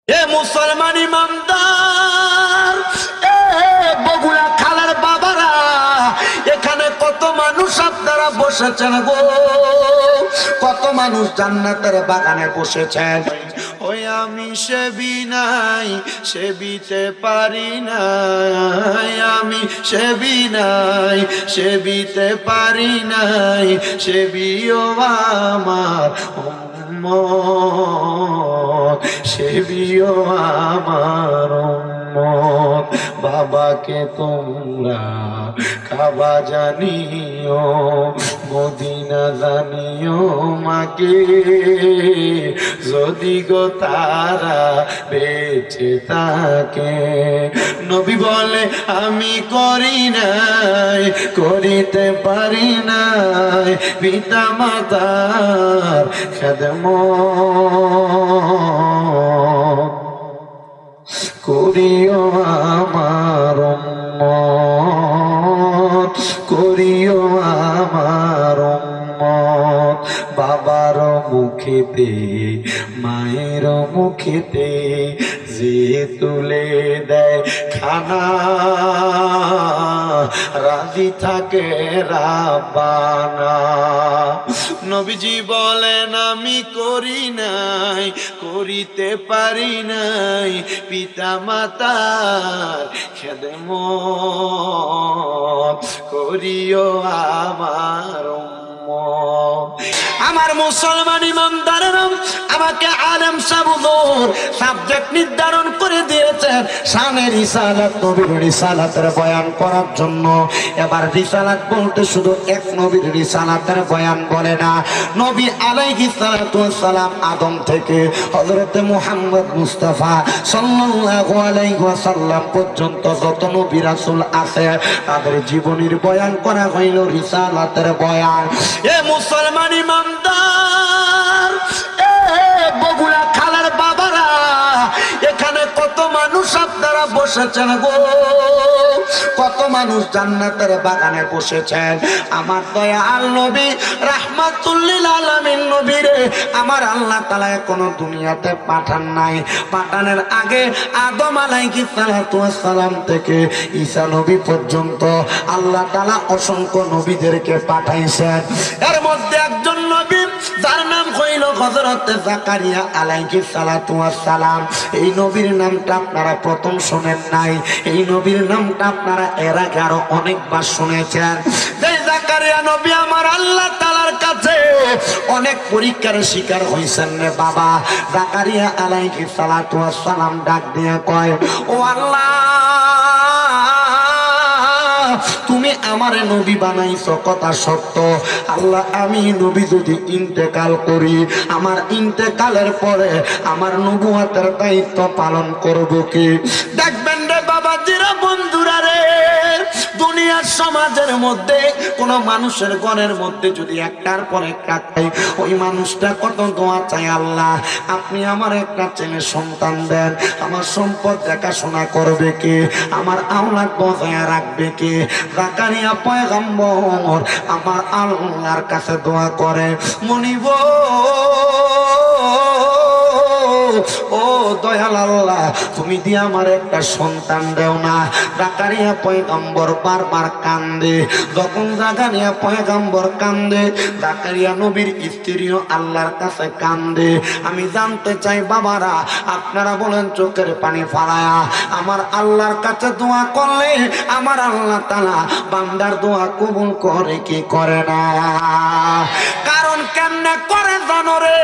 এ মুসলমান ইমানদার, এ বগুড়া খালার বাবারা, এখানে কত মানুষ আপনারা বসেছেন গো, কত মানুষ জান্নাতের বাগানে বসেছেন। ওই আমি সেবি নাই, সেবিতে পারি নাই, আমি সেবি নাই, সেবিতে পারি নাই, সেবিও আমার উম্মত, সেবিও আমার উম্মত। বাবাকে তোমরা কাবা জানিও, মদিনা জানিও, মাকে যদি গো তারা বেঁচে থাকে। নবী বলে আমি করি নাই, করিতে পারি নাই পিতা মাতার খেদমত, করিও আমার উম্মত, করিও আমার উম্মত। বাবার মুখেতে মায়ের মুখেতে যে তুলে দেয় খানা, রাজি থাকে রাব্বানা। নবীজি বলেন আমি করি নাই, করিতে পারি নাই পিতা মাতার খেদমত, করিও আমার উম্মত। আমার মুসলমান ইমানদারেরা, আমাকে আলেম সাবুদুর সাবজেক্ট নির্ধারণ করে দিয়েছেন শানে রিসালাত, নবীর রিসালাতের বয়ান করার জন্য। এবার রিসালাত বলতে শুধু এক নবীর রিসালাতের বয়ান বলে না, নবী আলাইহিস সালাতু ওয়াস সালাম আদম থেকে হযরতে মুহাম্মদ মুস্তাফা সাল্লাল্লাহু আলাইহি ওয়াসাল্লাম পর্যন্ত যত নবী রাসূল আছে তাদের জীবনীর বয়ান করা হইল রিসালাতের বয়ান। এ মুসলমান ইমানদার, এ বগুড়া খালার বাবারা, এখানে কত মানুষ আপনারা বসেছেন গো, কত মানুষ জান্নাতের বাগানে বসেছেন। আমার দয়াল নবী রাহমাতুল লিল আলামিন নবীরে আমার আল্লাহ তাআলা কোনো দুনিয়াতে পাঠান নাই। পাঠানোর আগে আদম আলাইহিস সালাতু ওয়াস সালাম থেকে ঈসা নবী পর্যন্ত আল্লাহ তাআলা অসংখ্য নবীদেরকে পাঠাইছেন। এর মধ্যে একজন নবী যার নাম হইল হযরতে জাকারিয়া আলাইহিস সালাতু ওয়াস সালাম। এই নবীর নামটা আপনারা প্রথম শুনেন নাই, এই নবীর নামটা আপনারা এর আগে আরো অনেকবার শুনেছেন। এই জাকারিয়া নবী আমার আল্লাহ তাআলার কাছে অনেক পরীক্ষার শিকার হইছেন রে বাবা। জাকারিয়া আলাইহিস সালাতু ওয়াস সালাম ডাক দিয়ে কয়, ও আল্লাহ, তুমি আমারে নবী বানাইছো কথা সত্য, আল্লাহ আমি নবী যদি ইন্তেকাল করি, আমার ইন্তেকালের পরে আমার নবুয়তের দায়িত্ব পালন করব কি? দেখবেন রে বাবাজিরা, বন্ধুরা রে, দুনিয়ার সমাজের মধ্যে কোন মানুষের ঘরের মধ্যে যদি একটার পর একটা খাই, ওই মানুষটা কত দোয়া চাই, আল্লাহ আপনি আমার একটা ছেলে সন্তান দেন, আমার সম্পদ দেখাশোনা করবে কে, আমার আওলাদ বজায় রাখবে কে। জাকারিয়া পয়গম্বর আমার আল্লাহর কাছে দোয়া করে, মনিব ও দয়াল আল্লাহ, তুমি দিয়ে আমার একটা সন্তান দেও না। জাকারিয়া পয়গম্বর বারবার কান্দে। যখন জাকারিয়া পয়গম্বর কান্দে, জাকারিয়া নবীর স্ত্রীও আল্লাহর কাছে কান্দে। আমি জানতে চাই বাবারা, আপনারা বলেন চোখের পানি ফালায়া আমার আল্লাহর কাছে দোয়া করলে আমার আল্লাহ তাআলা বান্দার দোয়া কবুল করে কি করে না? কারণ কেমনে করে জানো রে?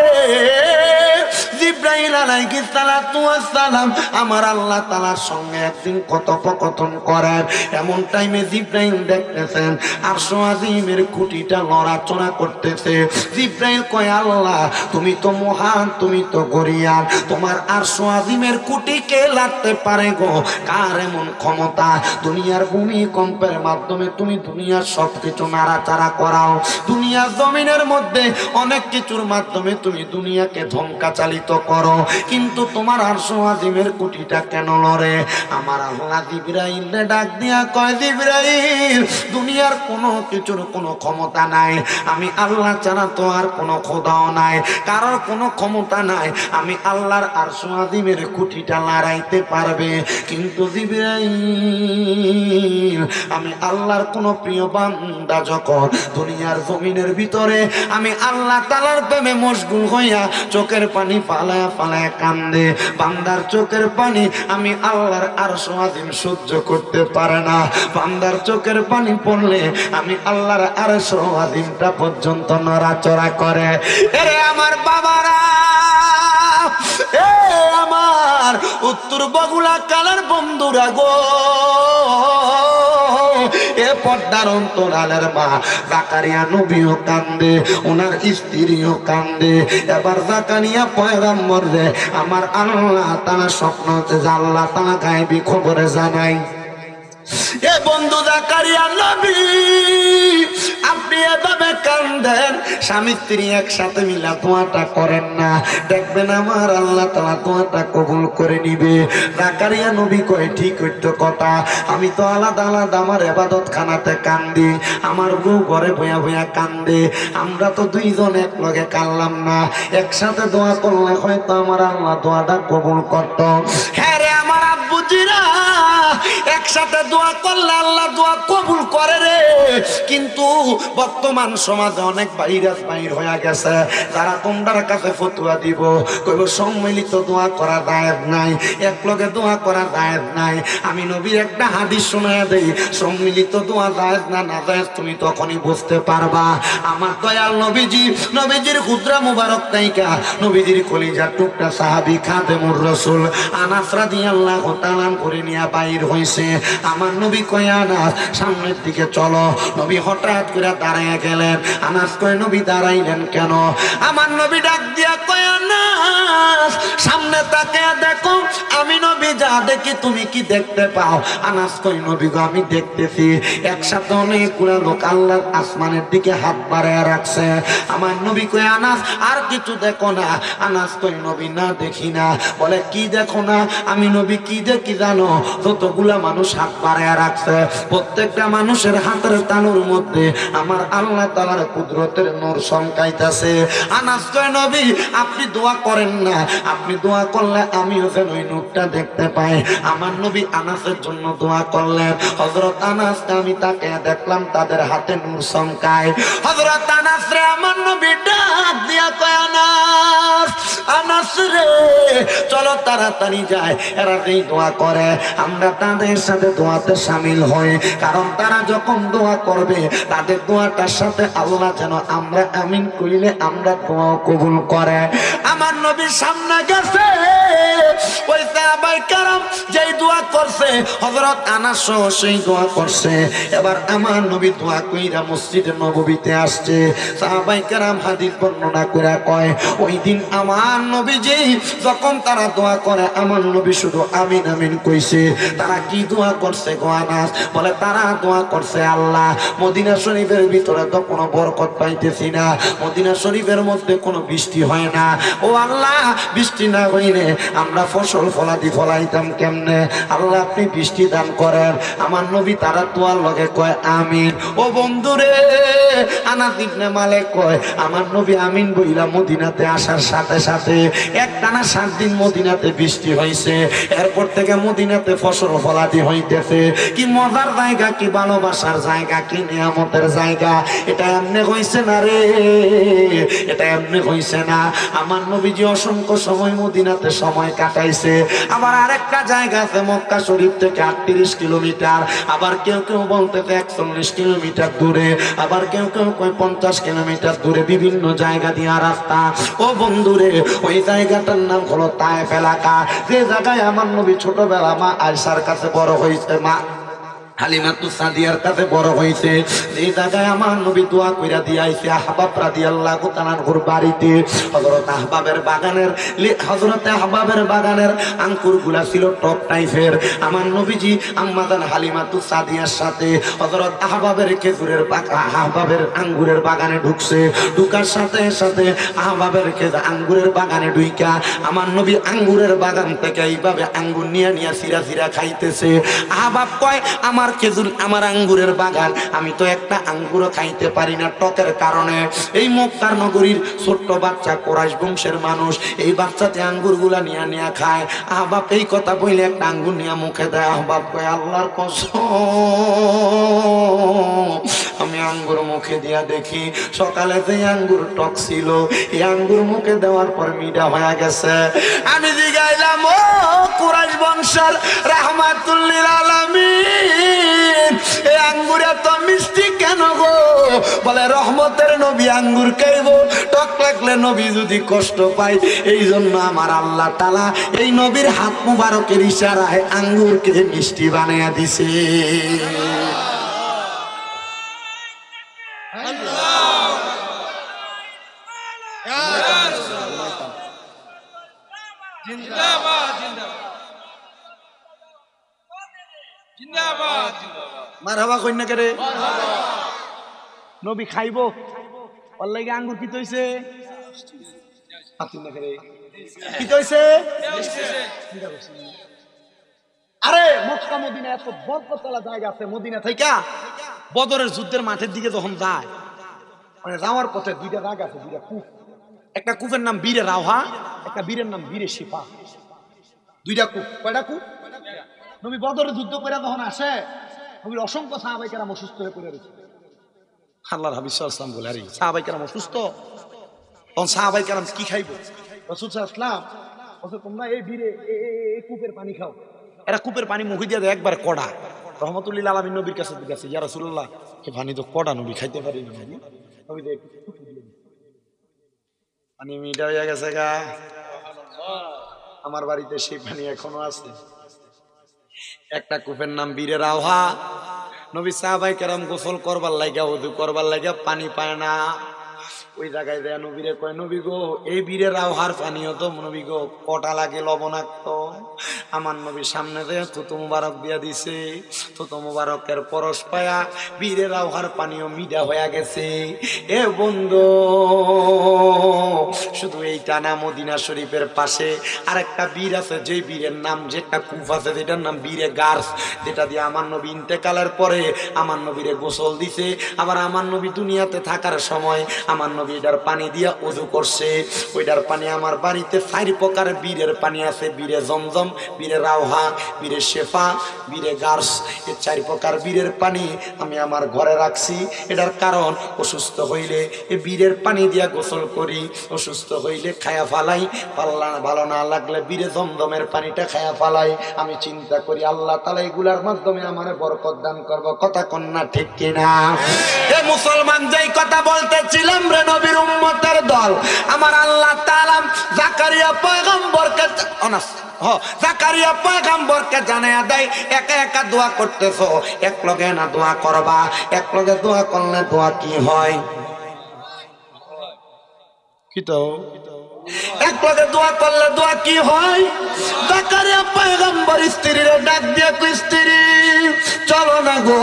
জিবরাইল আলাইহিস সালাতু ওয়াস সালাম আমার আল্লাহ তাআলার সঙ্গে একদিন কথোপকথন করেন। এমন টাইমে জিবরাইল দেখতেছেন আরশ আজিমের খুঁটিটা লড়াচড়া করতেছে। জিবরাইল কয়, আল্লাহ তুমি তো মহান, তুমি তো গরিয়ান, তোমার আরশ আজিমের খুঁটি কে লাড়তে পারে গো? কার এমন ক্ষমতা? দুনিয়ার ভূমিকম্পের মাধ্যমে তুমি দুনিয়ার সবকিছু নাড়াচাড়া করাও, দুনিয়ার জমিনের মধ্যে অনেক কিছুর মাধ্যমে তুমি দুনিয়াকে ধ্বংসাচালিত করো। কিন্তু তোমার আরশ আজিমের কুটিটা কেন লড়ে? আমার আল্লাহ জিবরাইলকে ডাক দিয়া কয়, জিবরাইল, দুনিয়ার কোনো কিছুর কোনো ক্ষমতা নাই, আমি আল্লাহ ছাড়া তো আর কোনো খোদাও নাই, কারোর কোনো ক্ষমতা নাই আমি আল্লাহর আরশ আজিমের কুটিটা লড়াইতে পারবে। কিন্তু জিবরাইল, আমি আল্লাহর কোনো প্রিয় বান্দা যখন দুনিয়ার জমিনের ভিতরে আমি আল্লাহ তাআলার প্রেমে মশগুল হইয়া চোখের পানি ফালায়া ফালায়া কান্দে, বান্দার চোখের পানি আমি আল্লাহর আরশ আজিম সহ্য করতে পারে না। বান্দার চোখের পানি পড়লে আমি আল্লাহর আরশ আজিমটা পর্যন্ত নড়াচড়া করে। এরে আমার বাবারা, এ আমার উত্তর বগুড়া কালার বন্ধুরা গো, এ পর্দার অন্তরালের মা জাকারিয়া নবীও কান্দে, ওনার স্ত্রীও কান্দে। এবার জাকারিয়া পয়গম্বর রে আমার আল্লাহ তাআলা স্বপ্নতে আল্লাহ তাআলা গায়বী খবরে জানাই, এ বন্ধু জাকারিয়া নবী, আপনি এভাবে কান্দেন, স্বামী স্ত্রী একসাথে মিলা দোয়াটা করেন না, দেখবেন আমার আল্লাহ তাআলা দোয়াটা কবুল করে নিবে। জাকারিয়া নবী কয়, ঠিক হইতো কথা, আমি তো আলাদা আলাদা আমার ইবাদত খানাতে কান্দি, আমার বউ ঘরে বইয়া বইয়া কান্দে, আমরা তো দুইজন এক লগে কানলাম না, একসাথে দোয়া করলে হয়তো আমার আল্লাহ দোয়াটা কবুল করত। হ্যাঁ রে আমার আব্বুজিরা, একসাথে দোয়া করলে আল্লাহ দোয়া কবুল করে রে। কিন্তু বর্তমান সমাজে অনেক ভাইরাস বাইর হয়ে গেছে, যারা তোমরার কাছে ফতোয়া দিব, কইব সম্মিলিত দোয়া করা জায়েজ নাই, এক লগে দোয়া করা জায়েজ নাই। আমি নবীর একটা হাদিস শোনায়া দেই, সম্মিলিত দোয়া জায়েজ না না জায়েজ তুমি তখনই বুঝতে পারবা। আমার দয়াল নবীজি, নবীজির খুদরা মুবারক তাইকা নবীজির কলিজার টুকরা সাহাবী খাদেমুর রাসূল আনাস রাদিয়াল্লাহু তাআলা করে নিয়া বাইর হইছে। আমার নবী কয়, আনাস সামনের দিকে চলো। নবী হঠাৎ করে দাঁড়াইয়া গেলেন। আনাস কয়, নবী দাঁড়াইলেন কেন? আমার নবী ডাক দিয়া কয়, আনাস সামনে তাকিয়ে দেখো, আমি নবী যা দেখি তুমি কি দেখতে পাও? আনাস কয়, নবী গো আমি দেখতেছি একসাথে অনেকগুলো লোক আল্লাহর আসমানের দিকে হাত বাড়াইয়া রাখছে। আমার নবী কয়, আনাস আর কিছু দেখো না? আনাস কয়, নবী না দেখি না। বলে কি দেখো না? আমি নবী কি দেখি জানো? যতগুলা মানুষ হাত বাড়াইয়া রাখছে, প্রত্যেকটা মানুষের হাতের তালুর মধ্যে আমার আল্লাহ তাআলার কুদরতের নূর চমকাইতাছে। আনাস কয়, নবী আপনি দোয়া করেন না, আপনি দোয়া করলে আমিও যেন ওই নূরটা দেখতে পাই। আমার নবী আনাসের জন্য দোয়া করলেন। হযরত আনাসকে আমি তাকে দেখলাম তাদের হাতে নূর চমকায়। হযরত আনাস রে আমার নবী ডাক দিয়া কয়, আনাস, আনাস রে চলো তাড়াতাড়ি যায়। এরা যেই দোয়া করে আমরা তাদের সাথে দোয়াতে শামিল হই, কারণ তারা যখন দোয়া করবে তাদের দোয়াটার সাথে আল্লাহ যেন আমরা আমিন কইলে আমরা দোয়া কবুল করে। আমার নবীর সামনে গেছে ওই সাহাবায়ে কেরাম যেই দোয়া করছে, হযরত আনাস সেই দোয়া করছে। এবার আমার নবী দোয়া কইরা মসজিদে নববীতে আসছে। সাহাবায়ে কেরাম হাদিস বর্ণনা করে কয়, ওই দিন আমার নবীজি যখন তারা দোয়া করে আমার নবী শুধু আমিন আমিন কইছে। তারা কি দোয়া করছে গো আনাস? বলে তারা দোয়া করছে, আল্লাহ মদিনা শরীফের ভিতরে তো কোনো বরকত পাইতেছি না, মদিনা শরীফের মধ্যে কোনো বৃষ্টি হয় না, ও আল্লাহ বৃষ্টি না হইলে আমরা ফসল ফলাদি ফলাইতাম কেমনে? আল্লাহ আপনি বৃষ্টি দান করেন। আমার নবী তারা দোয়ার লগে কয় আমিন। ও বন্ধুরে, আনাস ইবনে মালিক কয় আমার নবী আমিন বইলা মদিনাতে আসার সাথে সাথে একটানা 7 দিন মদিনাতে বৃষ্টি হয়েছে। এরপর থেকে মদিনাতে ফসল ফলাদি হইতেছে। কি মজার জায়গা, কি ভালোবাসার জায়গা, কি নিয়ামতের জায়গা! এটা এমনি হইছে না রে, এটা এমনি হইছে না। আমার নবীজি অসংখ্য সময় মদিনাতে সময় কাটাইছে। আবার আরেকটা জায়গা আছে মক্কা শরীফ থেকে 38 কিলোমিটার, আবার কেউ কেউ বলতেছে 41 কিলোমিটার দূরে, আবার কেউ কেউ কয় 50 কিলোমিটার দূরে, বিভিন্ন জায়গা দিয়া রাস্তা। ও বন্ধুরে, ওই জায়গাটার নাম হলো তায়েফ এলাকা, যে জায়গায় আমার নবী ছোটবেলা মা আয়েশার কাছে বড় হয়েছে। মা হালিমাতুস সাদিয়ার কাছে বড় হইছে। এই জায়গায় আমার নবী দোয়া কইরা দিয়ে আইছে আহবাব রাদিয়াল্লাহু তাআলার বাড়িতে। হযরত আহবাবের বাগানের আঙ্কুরগুলা ছিল টপ টাইপের। আমার নবীজি আম্মাজান হালিমাতুস সাদিয়ার সাথে হযরত আহবাবের আহবাবের আঙ্গুরের বাগানে ঢুকছে। ঢুকার সাথে সাথে আহবাবের আঙ্গুরের বাগানে ঢুইকা আমার নবী আঙ্গুরের বাগান থেকে এইভাবে আঙ্গুর নিয়ে নিয়ে সিরা সিরা খাইতেছে। আহবাব কয়, আমার আঙ্গুরের বাগান, আমি তো একটা আঙ্গুরও খাইতে পারি না টকের কারণে। এই মক্কার নগরীর ছোট্ট বাচ্চা কোরাইশ বংশের মানুষ এই বাচ্চাতে আঙ্গুরগুলা নিয়ে নিয়ে খায়। আহবাব এই কথা বলে একটা আঙ্গুর নিয়ে মুখে দেয়। আহবাব কয়, আল্লাহর কসম, আমি আঙ্গুর মুখে দিয়া দেখি সকালে যে আঙ্গুর টক ছিল এই আঙ্গুর মুখে দেওয়ার পর মিঠা হয়ে গেছে। আমি জিগাইলাম, ও কুরাইশ বংশের রাহমাতুল লিল আলামিন, এই আঙ্গুর এত মিষ্টি কেন গো? বলে, রহমতের নবী আঙ্গুর খাইব, টক লাগলে নবী যদি কষ্ট পায়, এই জন্য আমার আল্লাহ তাআলা এই নবীর হাত মুবারকের ইশারায় আঙ্গুরকে মিষ্টি বানাইয়া দিছে। মারহাবা কইনা করে নবী খাইব ওর লাগি আঙ্গুর কি তৈছে কি তৈছে। আরে মক্কা মদিনা এত বরকতওয়ালা জায়গা আছে। মদিনা থেকে বদরের যুদ্ধের মাঠের দিকে যখন যায়, মানে যাওয়ার পথে দুইটা জায়গা আছে, দুইটা কূপ। একটা কূপের নাম বীরে রাওহা, একটা বীরের নাম বীরে শিফা। দুইটা কূপ। কয়টা কূপ? নবী বদরের যুদ্ধ করে যখন আসে, নবীর অসংখ্য সাহাবায়ে কেরাম অসুস্থ হয়ে পড়ে রয়েছে। আল্লাহর হাবিব সাল্লাল্লাহু আলাইহি ওয়াসাল্লাম বলে, আরে সাহাবায়ে কেরাম অসুস্থ, তখন সাহাবায়ে কেরাম কি খাইব? রাসূল সাল্লাল্লাহু আলাইহি ওয়াসাল্লাম বলে, তোমরা এই বীরে এই কূপের পানি খাও। এরা কূপের পানি মুখে দিয়ে দেয় একবার কড়া। রহমতুল লিল আলামিন নবীর কাছে গেছে, ইয়া রাসূলুল্লাহ, এই পানি তো কড়া, নবী খাইতে পারি না। নবী দেখ পানি মিঠা হয়ে গেছে গা। আমার বাড়িতে সেই পানি এখনো আছে। একটা কূপের নাম বীরে রাওহা। নবী সাহাবায়ে কেরাম গোসল করবার লাগা, ওযু করবার লাগা পানি পায় না। ওই জায়গায় যায় নবীরে কয়, নবী গো, এই বীরে রাওহার পানিও তো নবী গো কটা লাগে, লবণাক্ত। আমার নবীর সামনে যে থুতু মুবারক দিয়া দিছে, থুতু মুবারকের পরশ পায়া বীরে রাওহার পানিও মিঠা হয়ে গেছে। এ বন্ধু, শুধু এইটা না, মদিনা শরীফের পাশে আরেকটা বীর আছে, যে বীরের নাম, যেটা কূপ আছে যেটার নাম বীরে গার্স, যেটা দিয়ে আমার নবী ইন্তেকালের পরে আমার নবীরে গোসল দিছে। আবার আমার নবী দুনিয়াতে থাকার সময় আমার নবী এটার পানি দিয়া ওযু করছে। ওইটার পানি আমার বাড়িতে 4 প্রকার বীরের পানি আছে। বীরে জমজম, বীরে রাওহা, বীরে শেফা, বীরে গার্স। এই 4 প্রকার বীরের পানি আমি আমার ঘরে রাখছি। এটার কারণ, অসুস্থ হইলে এই বীরের পানি দিয়া গোসল করি, অসুস্থ হইলে খায়া ফালাই, ভালো না লাগলে বীরে জমজমের পানিটা খায়া ফালাই। আমি চিন্তা করি আল্লাহ তাআলা এগুলার মাধ্যমে আমারে বরকত দান করব। কথা কন্যা ঠিক কিনা? এ মুসলমান, যেই কথা বলতেছিলাম রে, নবীর উম্মতের দল, আমার আল্লাহ তাআলা জাকারিয়া পয়গম্বরকে জাকারিয়া পয়গম্বরকে জানায়া দেয়, একা একা দোয়া করতেছো, এক লগে না দোয়া করবা। এক লগে দোয়া করলে দোয়া কি হয়? কি তো এক লগে দোয়া করলে দোয়া কি হয়? জাকারিয়া পয়গম্বর স্ত্রীর ডাক দিয়ে, স্ত্রী চলো না গো,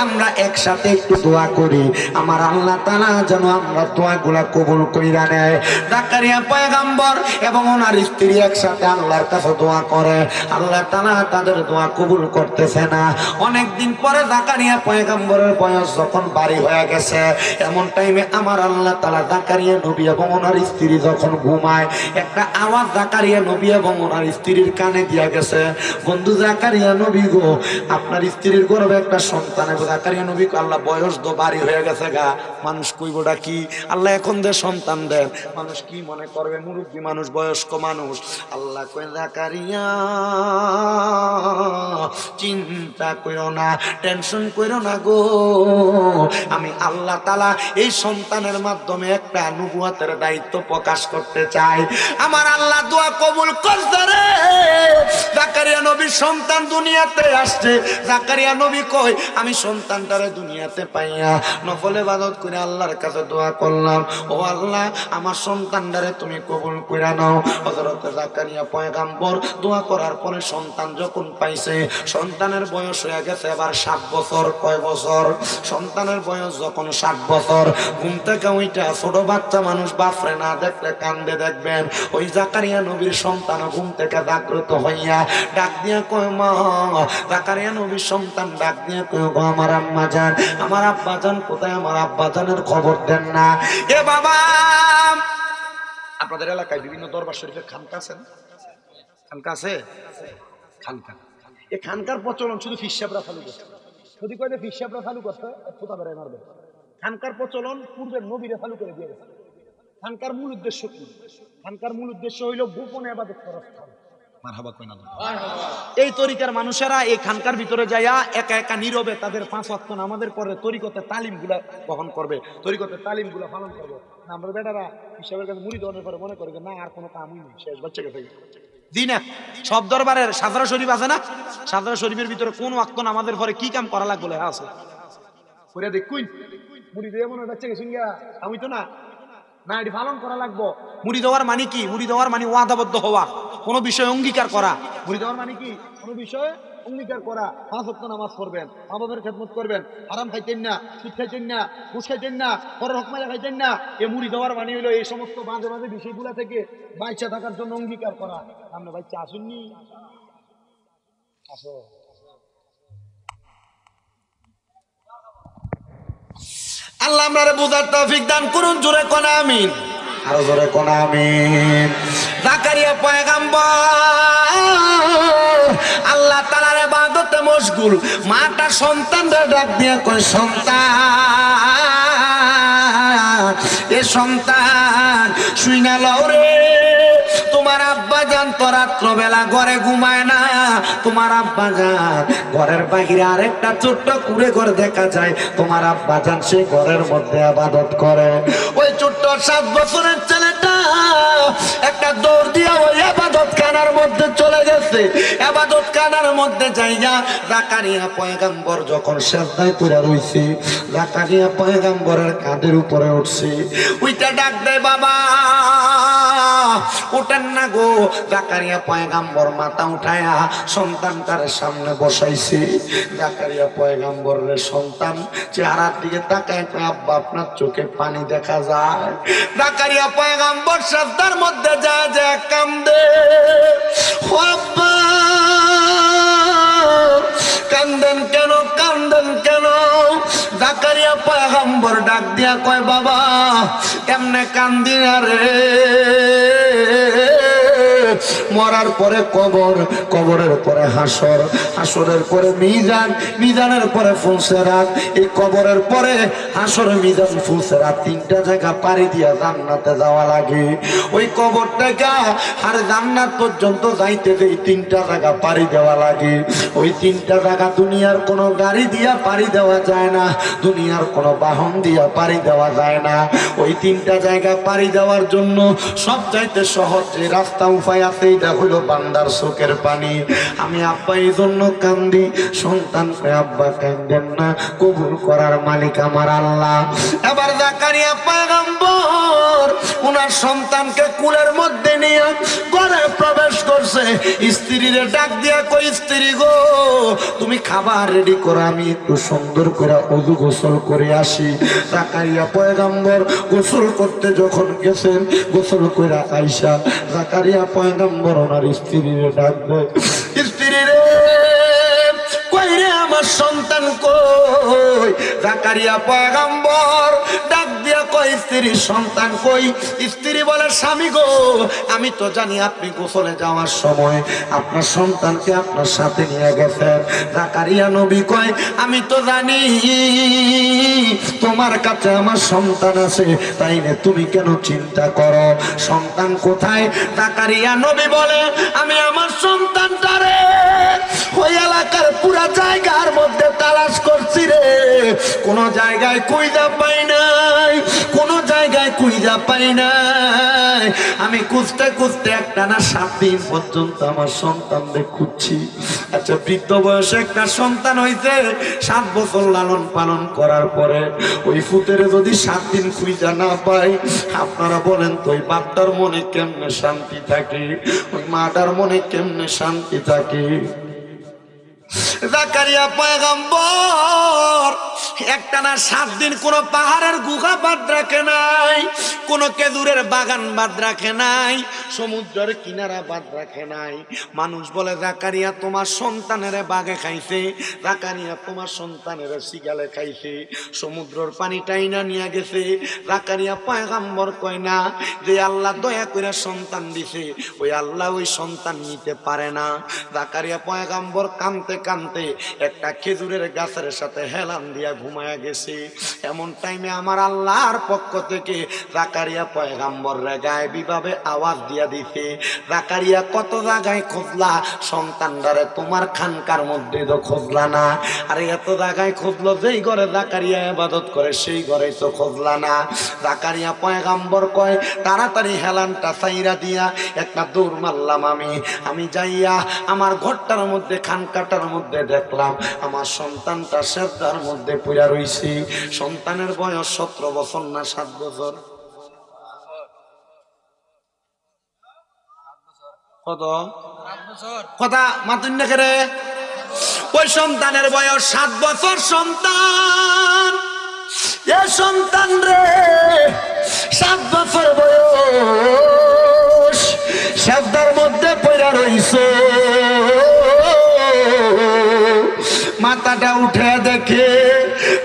আমরা একসাথে একটু দোয়া করি, আমার আল্লাহ তাআলা যেন আমরা দোয়াগুলা কবুল কইরা নেয়। জাকারিয়া পয়গম্বর এবং ওনার স্ত্রী একসাথে আল্লাহর কাছে দোয়া করে। আল্লাহ তাআলা তাদের দোয়া কবুল করতেছে না। অনেকদিন পরে জাকারিয়া পয়গম্বরের বয়স যখন বাড়ি হয়ে গেছে, এমন টাইমে আমার আল্লাহ তাআলা জাকারিয়া নবী এবং ওনার স্ত্রী যখন ঘুমায়, একটা আওয়াজ জাকারিয়া নবী এবং ওনার স্ত্রীর কানে দিয়া গেছে, বন্ধু জাকারিয়া নবী গো, আপনার স্ত্রীর গর্ভে একটা সন্তান। জাকারিয়া নবী, আল্লাহ বয়স তো বাড়ি হয়ে গেছে গা, মানুষ কইবটা কি, আল্লাহ এখন যে সন্তান দেন, মানুষ কি মনে করবে, মুরব্বী মানুষ, বয়স্ক মানুষ। আল্লাহ কয়, জাকারিয়া চিন্তা কইরো না, টেনশন কইরো না গো, আমি আল্লাহ তাআলা এই সন্তানের মাধ্যমে একটা নবুয়তের দায়িত্ব প্রকাশ করতে চাই। আমার আল্লাহ দোয়া কবুল করছে রে। জাকারিয়া নবীর সন্তান দুনিয়াতে আসছে। জাকারিয়া নবী কয় আমি সন্তানটারে দুনিয়াতে পাইয়া নফল ইবাদত করে আল্লাহর কাছে দোয়া করলাম, ও আল্লাহ আমার সন্তানটারে তুমি কবুল করে নাও। হযরত জাকারিয়া পয়গম্বর দোয়া করার পরে সন্তান যখন পাইছে, সন্তানের বয়স হয়ে গেছে এবার 7 বছর। কয় বছর? সন্তানের বয়স যখন 7 বছর, ঘুম থেকে ওইটা ছোট বাচ্চা মানুষ বাপরে না দেখলে কান্দে দেখবেন, ওই জাকারিয়া নবীর সন্তান ঘুম থেকে জাগ্রত হইয়া ডাক দিয়া কয় মা। জাকারিয়া নবীর সন্তান ডাক দিয়া কয় গো আমার আম্মা জান, আমার আব্বা জান কোথায়? আমার আব্বা জানের খবর দেন না। এ বাবা, আপনাদের এলাকায় বিভিন্ন দরবার শরীফের খানকা আছে না? খানকা আছে? খানকা, এই খানকার প্রচলন শুধু ফিসাবরা চালু করছে। যদি কয় যে ফিসাবরা চালু করছে, ফোঁটা বেড়ায় মারবে। খানকার প্রচলন পূর্বের নবীরা চালু করে দিয়ে গেছে। খানকার মূল উদ্দেশ্য কি? খানকার মূল উদ্দেশ্য হইল গোপনে ইবাদত করার স্থান। মারহাবা কই না? এই তরিকার মানুষেরা এই খানকার ভিতরে যাইয়া একা একা নীরবে তাদের 5 ওয়াক্ত নামাজের পরে তরিকতের তালিমগুলা গ্রহণ করবে, তরিকতের তালিমগুলা পালন করবে। আমরা বেটারা হিসাবের কাছে মুড়ি দেওয়ার পরে মনে করে যে না আর কোনো কামই নেই, শেষ বাচ্চা গেছে। জি না, সব দরবারের সাদরা শরীফ আছে না? সাদরা শরীফের ভিতরে কোন ওয়াক্ত নামাজের পরে কি কাম করা লাগবে আছে করে দেখুন। মুড়ি দিয়ে মনে বাচ্চা গেছেন গা, আমি তো না না এটি পালন করা লাগবো। মুড়ি দেওয়ার মানে কি? মুড়ি দেওয়ার মানে ওয়াদাবদ্ধ হওয়া, কোনো বিষয়ে অঙ্গীকার করা। মুড়ি দেওয়ার মানে কি? কোনো বিষয়ে অঙ্গীকার করা। 5 ওয়াক্ত নামাজ পড়বেন, মা বাবার খেদমত করবেন, হারাম খাইতেন না, সুদ খাইতেন না, ঘুষ খাইতেন না, পরের হক মাইরা খাইতেন না। এ মুড়ি দেওয়ার মানে হলো এই সমস্ত মাঝে মাঝে বিষয়গুলা থেকে বাচ্চা থাকার জন্য অঙ্গীকার করা। আমরা বাচ্চা আসুননি, আসো। আল্লাহ আমরারে বুঝার তৌফিক দান করুন। জোরে কোন আমিন, আরো জোরে কোন আমিন। জাকারিয়া পয়গম্বর আল্লাহ তাআলার ইবাদতে মশগুল। মাটা সন্তানদের ডাক দিয়া কয় সন্তান, এ সন্তান শুই না লও রে, তোমার আব্বা জান তো রাত্রবেলা ঘরে ঘুমায় না। তোমার আব্বা জান ঘরের বাহিরে আরেকটা ছোট্ট কুড়ে ঘর দেখা যায়, তোমার আব্বা জান সে ঘরের মধ্যে ইবাদত করে। ওই ছোট্ট 7 বছরের ছেলেটা একটা দৌড় দিয়া ওই ইবাদত খানার মধ্যে চলে গেছে। ইবাদত খানার মধ্যে যাইয়া জাকারিয়া পয়গম্বর যখন সিজদায় পড়ে রইছে, জাকারিয়া পয়গম্বরের কাঁধের উপরে উঠছে। ওইটা ডাক দেয় বাবা উঠেন না গো। জাকারিয়া পয়গম্বর মাথা উঠায়া সন্তানটার সামনে বসাইছে। জাকারিয়া পয়গম্বরের সন্তান চেহারার দিকে তাকায়, আব্বা আপনার চোখে পানি দেখা যায়। জাকারিয়া পয়গম্বর শ্রদ্ধার মধ্যে যা যা কান্দে, ও আব্বা কান্দেন কেন, কান্দেন কেন? জাকারিয়া পয়গম্বর ডাক দিয়া কয় বাবা এমনে কান্দি না রে, মরার পরে কবর, কবরের পরে হাসর, হাসরের পরে মিজান, মিজানের পরে ফুলসেরাত, এই কবরের পরে হাসর, মিজান, ফুলসেরাত 3টা জায়গা পাড়ি দিয়া জান্নাতে যাওয়া লাগে। ওই কবর থেকে আর জান্নাত পর্যন্ত যাইতে যেই 3টা জায়গা পাড়ি দেওয়া লাগে। ওই 3টা জায়গা দুনিয়ার কোনো গাড়ি দিয়া পাড়ি দেওয়া যায় না, দুনিয়ার কোনো বাহন দিয়া পাড়ি দেওয়া যায় না। ওই 3টা জায়গা পাড়ি দেওয়ার জন্য সব চাইতে সহজ যে রাস্তা উপায় আছে, এটা হলো বান্দার চোখের পানি। আমি আব্বা এই জন্য কান্দি, সন্তান আব্বা কান্দেন না, কবুল করার মালিক আমার আল্লাহ। এবার জাকারিয়া পয়গম্বর ওনার সন্তানকে কুলের মধ্যে নিয়ে ঘরে প্রবেশ করছে। স্ত্রীরে ডাক দিয়া কই স্ত্রী গো তুমি খাবার রেডি করো, আমি একটু সুন্দর করে ওযু গোসল করে আসি। জাকারিয়া পয়গম্বর গোসল করতে যখন গেছেন, গোসল করে আইসা জাকারিয়া পয়গম্বর ওনার স্ত্রীরে ডাক দেয়, স্ত্রী রে কই রে আমার সন্তান কই? জাকারিয়া পয়গম্বর ডাক দিয়া কই স্ত্রী সন্তান কই? স্ত্রী বলে স্বামী গো আমি তো জানি আপনি গোসলে যাওয়ার সময় আপনার সন্তানকে আপনার সাথে নিয়ে গেছেন। জাকারিয়া নবী কয় আমি তো জানি তোমার কাছে আমার সন্তান আছে, তাই না তুমি কেন চিন্তা করো? সন্তান কোথায়? জাকারিয়া নবী বলে আমি আমার সন্তানটারে ওই এলাকার পুরা জায়গার মধ্যে তালাশ করছি রে, কোন জায়গায় খুঁজে পাই নাই, কোন জায়গায় খুঁজে খুঁজা পাই নাই। আমি খুঁজতে খুঁজতে একটানা 7 দিন পর্যন্ত আমার সন্তানদের খুঁজছি। আচ্ছা, বৃদ্ধ বয়সে একটা সন্তান হইছে, 7 বছর লালন পালন করার পরে ওই ফুতেরে যদি 7 দিন খুঁজা না পাই, আপনারা বলেন তো ওই বাপটার মনে কেমনে শান্তি থাকে, ওই মাটার মনে কেমনে শান্তি থাকে? জাকারিয়া পয়গম্বর একটানা 7 দিন কোন পাহাড়ের গুহা বাদ রাখে নাই, কোন খেজুরের বাগান বাদ রাখে নাই, সমুদ্রের কিনারা বাদ রাখে নাই। মানুষ বলে জাকারিয়া তোমার সন্তানের বাঘে খাইছে, জাকারিয়া তোমার সন্তানের সিগালে খাইছে, সমুদ্রের পানি টাইনা নিয়ে গেছে। জাকারিয়া পয়গম্বর কয় না, যে আল্লাহ দয়া করে সন্তান দিছে ওই আল্লাহ ওই সন্তান নিতে পারে না। জাকারিয়া পয়গম্বর কাঁদতে কাঁদতে একটা খেজুরের গাছের সাথে হেলান দিয়া ঘুমায়া গেছে। এমন টাইমে আমার আল্লাহর পক্ষ থেকে জাকারিয়া পয়গম্বররে গায়েবী ভাবে আওয়াজ দিয়া দিছে, জাকারিয়া কত জায়গায় খুঁজলা সন্তানটারে, তোমার খানকার মধ্যে তো খুঁজলা না। আরে এত জায়গায় খুঁজলো, যেই ঘরে জাকারিয়া ইবাদত করে সেই ঘরেই তো খুঁজলা না। জাকারিয়া পয়গম্বর কয় তাড়াতাড়ি হেলানটা ছাইরা দিয়া একটা দৌড় মারলাম। আমি যাইয়া আমার ঘরটার মধ্যে খানকাটার মধ্যে দেখলাম আমার সন্তানটা সেজদার মধ্যে পড়া রইছে। সন্তানের বয়স 17 বছর না 7 বছর? কত কথা মাতুন না করে? ওই সন্তানের বয়স 7 বছর। সন্তান, এ সন্তান রে 7 বছর বয়স, সেজদার মধ্যে পড়া রইছে। মাথাটা উঠে দেখে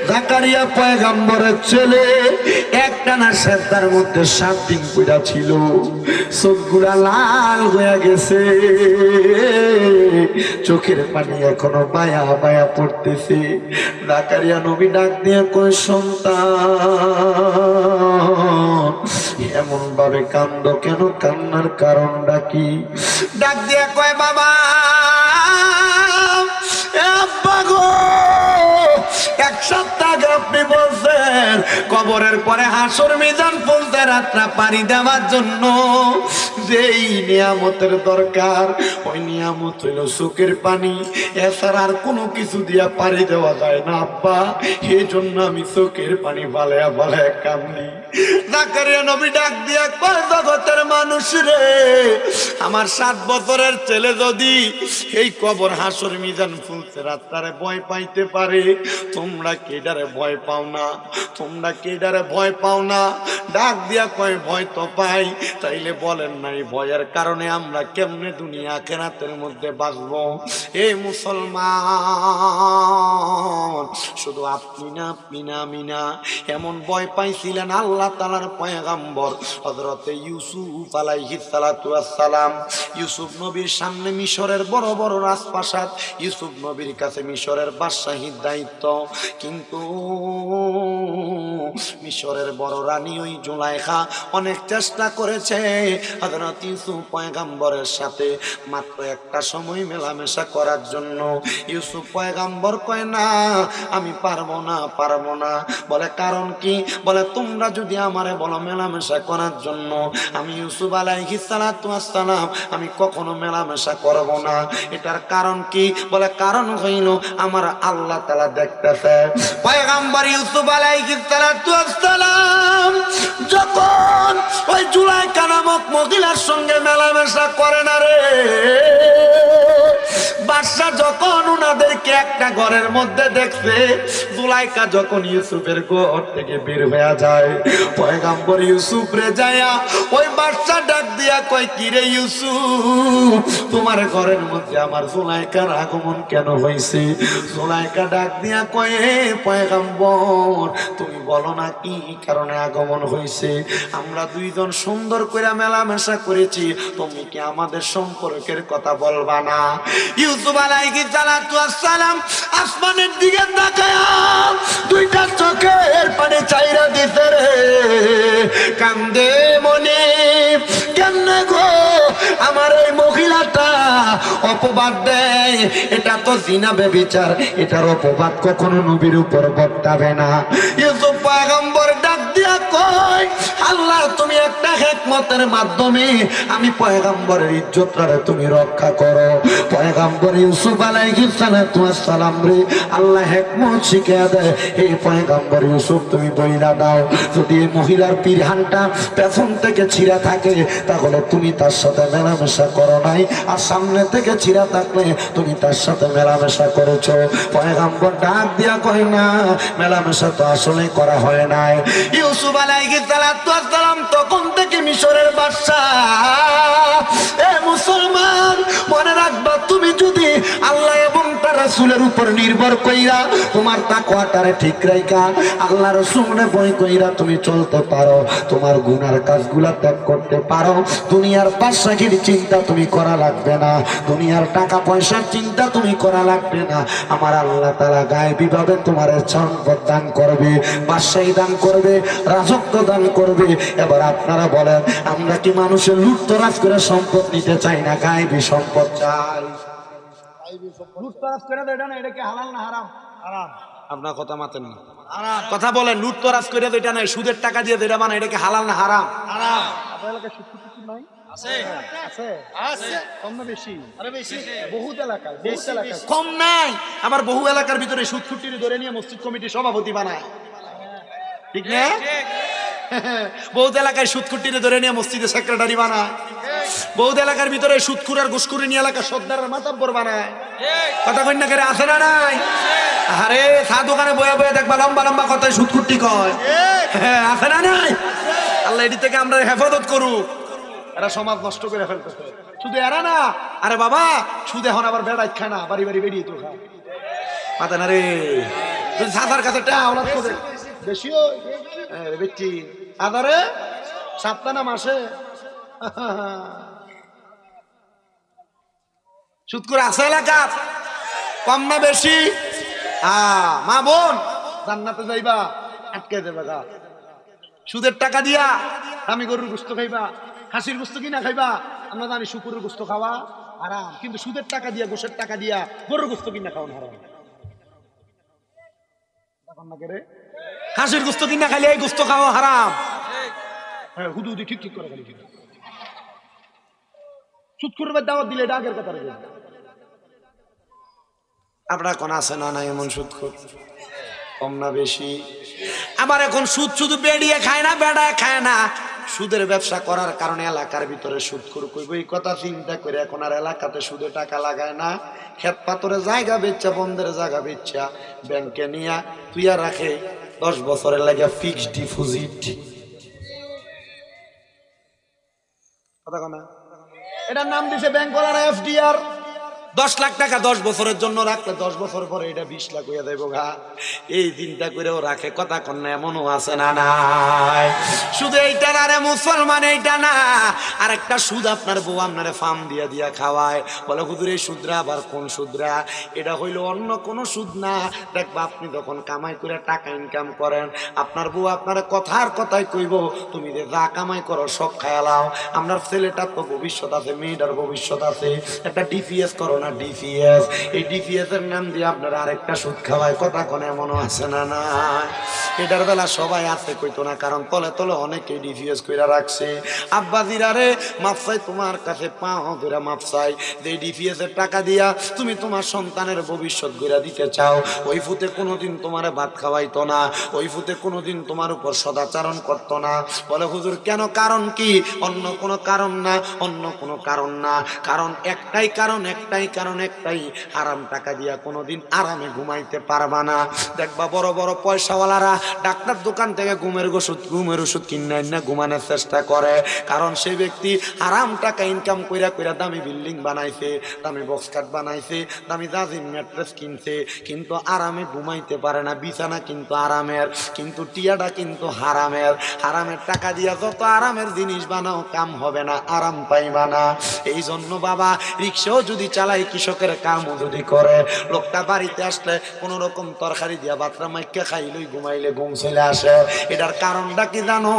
জাকারিয়া পয়গম্বরের ছেলে একটানা সেজদার মধ্যে 7 দিন পড়া ছিল, চোখগুলা লাল হয়ে গেছে, চোখের পানি এখনো বায়া বায়া পড়তেছে। জাকারিয়া নবী ডাক দিয়ে কয় সন্তান এমন ভাবে কান্দ কেন, কান্নার কারণটা কি? ডাক দিয়ে কয় বাবা, এক সপ্তাহ আগে আপনি বলছেন কবরের পরে হাসর মিজান পৌঁছে রাতটা পাড়ি দেওয়ার জন্য যেই নিয়ামতের দরকার, ওই নিয়ামত হইল চোখের পানি, এছাড়া আর কোনো কিছু দিয়া পাড়ি দেওয়া যায় না আব্বা, এই জন্য আমি চোখের পানি ফালায়া ফালায়া কান্দি। জাকারিয়া নবী ডাক দিয়া কয় জগতের মানুষ রে, আমার 7 বছরের ছেলে যদি এই কবর হাসর মিজান ফুলছে রাত্রে ভয় পাইতে পারে, তোমরা কেডারে ভয় পাও না? তোমরা কেডারে ভয় পাও না? ডাক দিয়া কয় ভয় তো পাই। তাইলে বলেন না এই ভয়ের কারণে আমরা কেমনে দুনিয়া আখিরাতের মধ্যে বাঁচবো? এই মুসলমান, শুধু আপনি না আপনি না আমি না, এমন ভয় পাইছিলেন আল্লাহ তাআলার পয়গম্বর হযরতে ইউসুফ আলাইহিস সালাতু ওয়াস সালাম। ইউসুফ নবীর সামনে মিশরের বড় বড় রাজপ্রাসাদ, ইউসুফ নবীর কাছে মিশরের বাদশাহীর দায়িত্ব, কিন্তু মিশরের বড় রানী ওই জুলাইখা অনেক চেষ্টা করেছে হযরত ইউসুফ পয়গম্বরের সাথে মাত্র একটা সময় মেলামেশা করার জন্য। ইউসুফ পয়গম্বর কয় না, আমি পারবো না, পারবো না। বলে কারণ কি? বলে তোমরা যদি আমারে বলো মেলামেশা করার জন্য, আমি ইউসুফ আলাইহিস সালাতু ওয়াস সালাম আমি কখনো মেলামেশা করব না। এটার কারণ কি? বলে কারণ হইল আমার আল্লাহ তাআলা দেখতেছে। পয়গম্বর ইউসুফ আলাইহিস সালাতু ওয়াস সালাম যখন ওই জুলাইখা নামক মহিলার সঙ্গে মেলামেশা করে না রে, বাদশা যখন উনাদেরকে একটা ঘরের মধ্যে দেখছে, জুলাইখা যখন ইউসুফের ঘর থেকে বের হয়ে যায়, পয়গম্বর ইউসুফ রে যায়া ওই বাদশা ডাক দিয়া কয় কি রে ইউসুফ, তোমার ঘরের মধ্যে আমার জুলাইখার আগমন কেন হয়েছে? জুলাইখা ডাক দিয়া কয় পয়গম্বর তুমি বলো না কি কারণে আগমন হয়েছে? আমরা দুইজন সুন্দর করে মেলামেশা করেছি, তুমি কি আমাদের সম্পর্কের কথা বলবা না? ইউসুফ আলাইহিস সালাতু ওয়াস সালাম আসমানের দিকে তাকায়া দুইটা চোখের পানি চাইরা দিতে রে, কান্দে মনে, কেমনে গো আমার এই মহিলাটা অপবাদ দেয়, এটা তো জিনা ব্যভিচার, এটার অপবাদ কখনো নবীর উপর বর্তাবে না। ইউসুফ পয়গম্বর ডাক দিয়া কয় নয়, আল্লাহ তুমি একটা হিকমতের মাধ্যমে আমি পয়গম্বরের ইজ্জতটারে তুমি রক্ষা করো। পয়গম্বর ইউসুফ আলাইহিস সালাম রে আল্লাহ হিকমত শিখিয়ে দেয়, এই পয়গম্বর ইউসুফ তুমি বইলা দাও, যদি এই মহিলার পিরহানটা পেছন থেকে ছিঁড়া থাকে তাহলে তুমি তার সাথে মেলামেশা করো নাই, আর সামনে থেকে ছিঁড়া থাকলে তুমি তার সাথে মেলামেশা করেছো। পয়গম্বর ডাক দিয়া কয় না, মেলামেশা তো আসলে করা হয় নাই। ইউসুফ আলাইহিস সালাম তখন থেকে মিশরের বাদশাহ। এ মুসলমান মনে রাখবা, তুমি যদি আল্লাহ এবং তার রাসূলের উপর নির্ভর কইরা তোমার তাকওয়াটারে ঠিক রাইখা আল্লাহ রাসূলের ভয় কইরা তুমি চলতে পারো, তোমার গুনার কাজগুলা ত্যাগ করতে পারো, দুনিয়ার বাদশাহীর চিন্তা তুমি করা লাগবে না, দুনিয়ার টাকা পয়সার চিন্তা তুমি করা লাগবে না। আমার আল্লাহ তাআলা গায়েবী ভাবে তোমার সম্পদ দান করবে, বাদশাহী দান করবে, রাজত্ব দান করবে। এবার আপনারা বলেন, আমরা কি মানুষের লুটতরাজ করে সম্পদ নিতে চাই না গায়েবী সম্পদ চাই? লুটতরাজ করে এটা না, এটা কি হালাল না হারাম? হারাম। আপনার কথা মাতেন না, কথা বলেন। লুটতরাজ করে এটা না, সুদের টাকা দিয়ে যেটা বানায় এটা কি হালাল না হারাম? হারাম। আপনার এলাকায় সুদ কিছু নাই? আছে আছে আছে, কম না বেশি? আরে বেশি, বহুত এলাকায়, বহুত এলাকায় কম নাই। আমার বহু এলাকার ভিতরে সুদ খুঁটির ধরে নিয়ে মসজিদ কমিটির সভাপতি বানায়, ঠিক না? বহুত এলাকায় সুদকুটিরে ধরে নিয়ে মসজিদে সেক্রেটারি বানায়, বহুত এলাকার ভিতরে সুদখুর আর ঘুষখুরি নিয়ে এলাকার সর্দারের মাতাব্বর বানায়। কথা কই না করে আছে না নাই? আরে চা দোকানে বয়া বয়া দেখবা লম্বা লম্বা কথায় সুদকুটি কয়, আছে না নাই? আল্লাহ এটি থেকে আমরা হেফাজত করুক। এরা সমাজ নষ্ট করে ফেলতেছে, শুধু এরা না, আরে বাবা সুদ এখন আবার বেড়াই খায় না, বাড়ি বাড়ি বেরিয়ে তো খায়। মাথা না রে, তুই সাদার কাছে টাওলা করে বেশিও বেটি আদারে সাতটা না মাসে সুদ করে আছে এলাকা, কম না বেশি? মা বোন জান্নাতে যাইবা, আটকে দেবে গা। সুদের টাকা দিয়া আমি গরুর গোস্ত খাইবা, খাসির গোস্ত কিনা খাইবা। আমরা জানি শুকুরের গোস্ত খাওয়া হারাম, কিন্তু সুদের টাকা দিয়া, গোশের টাকা দিয়া গরুর গোস্ত কিনা খাওয়া হারাম। খাসির গোস্ত কিনা খাইলে এই গোস্ত খাওয়া হারাম। হ্যাঁ, হুদু হুদি ঠিক ঠিক করে খালি সুদ করবে, দাওয়াত দিলে এটা আগের কথা রয়েছে। আপনার কোন আছে না নাই এমন সুদ কম না বেশি? আবার এখন সুদ শুধু বেড়িয়ে খায় না, বেড়ায় খায় না, সুদের ব্যবসা করার কারণে এলাকার ভিতরে সুদ খুর করব, এই কথা চিন্তা করে এখন আর এলাকাতে সুদে টাকা লাগায় না। ক্ষেত পাথরে জায়গা বেচা, বন্ধের জায়গা বেচা ব্যাংকে নিয়ে তুইয়া রাখে 10 বছরের লাগে ফিক্সড ডিপোজিট। কথা কনা, এটার নাম দিছে ব্যাংক ওয়ালারা এফডিআর। 10 লাখ টাকা 10 বছরের জন্য রাখলে 10 বছর পরে এটা 20 লাখ হইয়া যাইব গা, এই চিন্তা করেও রাখে। কথা কন্যা এমনও আছে না নাই? শুধু এইটা না রে মুসলমান, এইটা না, আর একটা সুদ আপনার বউ আপনার ফার্ম দিয়া দিয়া খাওয়ায়, বলে হুজুর এই সুদরা আবার কোন সুদরা? এটা হইলো অন্য কোন সুদ না। দেখবা আপনি যখন কামাই করে টাকা ইনকাম করেন, আপনার বউ আপনার কথার কথাই কইব তুমি যে যা কামাই করো সব খায়ালাও, আপনার ছেলেটার তো ভবিষ্যৎ আছে, মেয়েটার ভবিষ্যৎ আছে, একটা ডিপিএস করো না, ডিপিএস। এই ডিপিএস এর নাম দিয়ে আপনারা আরেকটা সুদ খাওয়ায়। কথা কোনে এমনও আছে না না? এটার বেলা সবাই আছে কইতো না, কারণ তলে তলে অনেকে ডিপিএস কইরা রাখছে। আব্বা জিরারে মাপসাই তোমার কাছে পাও ধরে মাপসাই, যে ডিপিএস এর টাকা দিয়া তুমি তোমার সন্তানের ভবিষ্যৎ গড়া দিতে চাও, ওই ফুতে কোনোদিন তোমারে ভাত খাওয়াইতো না, ওই ফুতে কোনোদিন তোমার উপর সদাচরণ করতো না। বলে হুজুর কেন? কারণ কি? অন্য কোনো কারণ না, অন্য কোনো কারণ না, কারণ একটাই কারণ, একটাই কারণ, একটাই, হারাম টাকা দিয়া কোনোদিন আরামে ঘুমাইতে পারবা না। দেখবা বড় বড় পয়সাওয়ালারা ডাক্তার দোকান থেকে ঘুমের ওষুধ কিনে না ঘুমানোর চেষ্টা করে, কারণ সেই ব্যক্তি হারাম টাকা ইনকাম কইরা কইরা দামি বিল্ডিং বানাইছে, দামি বক্স কাট বানাইছে, দামি জাজিম ম্যাট্রেস কিনছে, কিন্তু আরামে ঘুমাইতে পারে না। বিছানা কিন্তু আরামের, কিন্তু টিয়াটা কিন্তু হারামের। হারামের টাকা দিয়া যত আরামের জিনিস বানাও কাম হবে না, আরাম পাইবা না। এই জন্য বাবা রিক্সাও যদি চালাই এই কৃষকের কামও যদি করে, লোকটা বাড়িতে আসলে কোনো রকম তরকারি দিয়া বাতরা মাইকা খাইলই ঘুমাইলে ঘুম চলে আসে। এটার কারণটা কি জানো?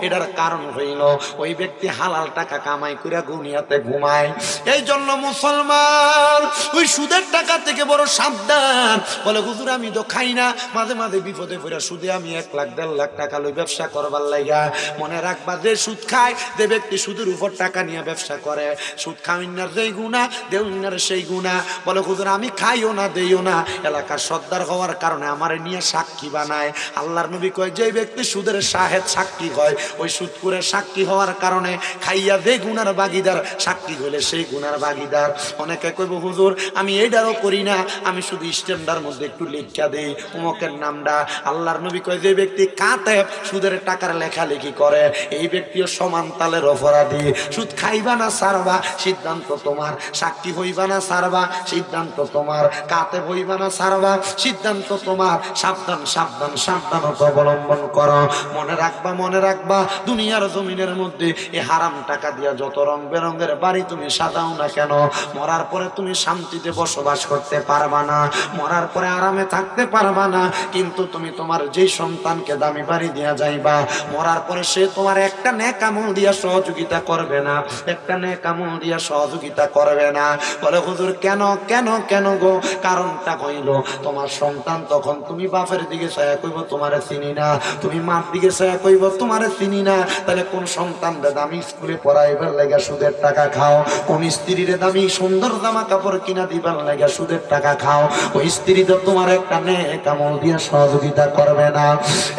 এটার কারণ হইল ওই ব্যক্তি হালাল টাকা কামাই করে দুনিয়াতে ঘুমায়। এই জন্য মুসলমান ওই সুদের টাকা থেকে বড় সাবধান। বলে হুজুর আমি তো খাই না, মাঝে মাঝে বিপদে পড়ে সুদে আমি 1 লাখ 1.5 লাখ টাকা লই ব্যবসা করবার লাগা। মনে রাখবা যে সুদ খায়, যে ব্যক্তি সুদের উপর টাকা নিয়ে ব্যবসা করে, সুদ খাওয়ার যেই গুণা দেউনার সেই গুণা। বলে হুজুর আমি খাইও না দেইও না, এলাকার সর্দার হওয়ার কারণে আমারে নিয়ে সাক্ষী বানায়। আল্লাহর নবী কয় যে ব্যক্তি সুদের শাহেদ সাক্ষী হয়, ওই সুদপুরের সাক্ষী হওয়ার কারণে খাইয়া যে গুনার বাগিদার, সাক্ষী হলে সেই গুনার বাগিদার। অনেকে কইব হুজুর আমি এইটারও করি না, আমি শুধু স্ট্যান্ডার মধ্যে একটু লিখা দেই উমকের নামটা। আল্লাহর নবী কয় যে ব্যক্তি কাতেব সুদের টাকার লেখালেখি করে, এই ব্যক্তিও সমান তালের অপরাধী। সুদ খাইবা না ছাড়বা সিদ্ধান্ত তোমার, সাক্ষী হইবা না ছাড়বা সিদ্ধান্ত তোমার, কাতেব হইবা না ছাড়বা সিদ্ধান্ত তোমার। সাবধান সাবধান সাবধানতা অবলম্বন করো। মনে রাখবা মনে রাখবা দুনিয়ার জমিনের মধ্যে এই হারাম টাকা দিয়া যত রং বেরঙের বাড়ি তুমি সাজাও না কেন, মরার পরে তুমি শান্তিতে বসবাস করতে পারবা না, মরার পরে আরামে থাকতে পারবা না। কিন্তু তুমি তোমার যেই সন্তানকে দামি বাড়ি দিয়া যাইবা, মরার পরে সে তোমার একটা নেক আমল দিয়া সহযোগিতা করবে না, একটা নেক আমল দিয়া সহযোগিতা করবে না। বলে হুজুর কেন কেন কেন গো? কারণটা কইল তোমার সন্তান তখন তুমি বাপের দিকে ছায়া কইব তোমারে চিনি না, তুমি মার দিকে ছায়া কইব তোমারে চিনি না। তাহলে কোন সন্তান দামি স্কুলে পড়াইবার লাগা সুদের টাকা খাও, কোন স্ত্রীর দামি সুন্দর জামা কাপড় কিনা দিবার লাগা সুদের টাকা খাও, ওই স্ত্রী তো তোমার একটা নেক আমল দিয়া সহযোগিতা করবে না।